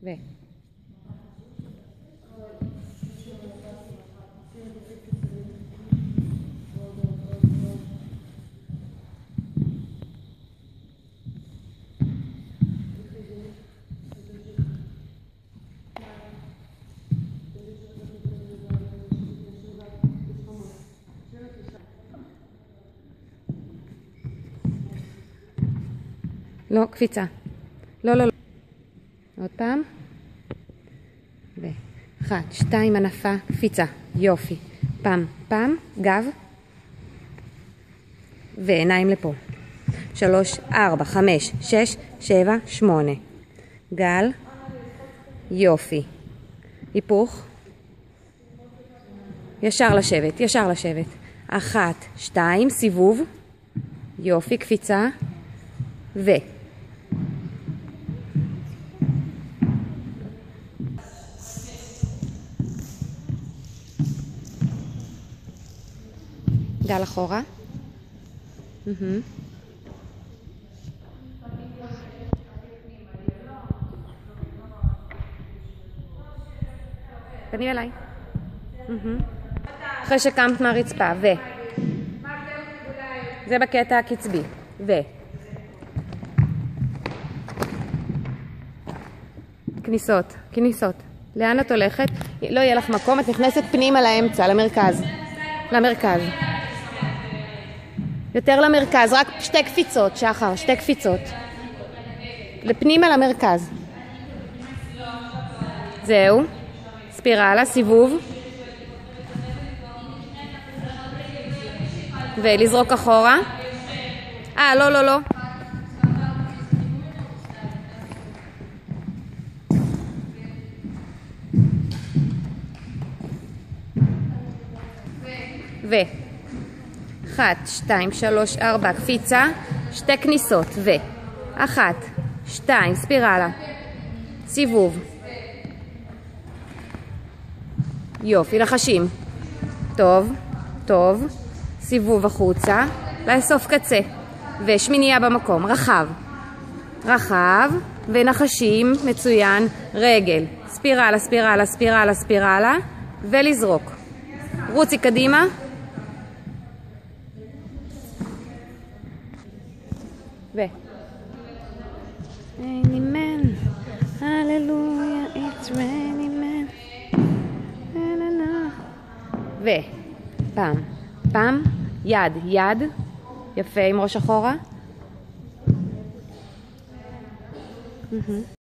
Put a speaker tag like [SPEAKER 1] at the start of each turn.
[SPEAKER 1] ו. לא, קפיצה. לא, לא, לא. עוד פעם. ו. 1, 2, ענפה, קפיצה. יופי. פעם, פעם, גב. ועיניים לפה. 3, 4, 5, 6, 7, 8. גל. יופי. היפוך. ישר לשבת, ישר לשבת. 1, 2, סיבוב. יופי, קפיצה. ו. גל אחורה. פנים אליי. אחרי שקמת מהרצפה, ו. זה בקטע הקצבי. ו. כניסות, כניסות. לאן את הולכת? לא יהיה לך מקום, את נכנסת פנימה לאמצע, למרכז. למרכז. יותר למרכז, רק 2 קפיצות, שחר, 2 קפיצות. לפנימה למרכז. זהו. ספירלה, סיבוב. ולזרוק אחורה. לא, לא, לא. ו. 1, 2, 3, 4, קפיצה, 2 כניסות, ו. 1, 2, ספירלה, סיבוב. יופי, לחשים. טוב, טוב. סיבוב החוצה, לאסוף קצה. ושמינייה במקום, רחב. רחב, ונחשים, מצוין, רגל. ספירלה, ספירלה, ספירלה, ספירלה, ולזרוק. רוצי קדימה. ו. Raining man, hallelujah, it's raining man. ו. פעם, פעם, יד, יד. יפה, עם ראש אחורה.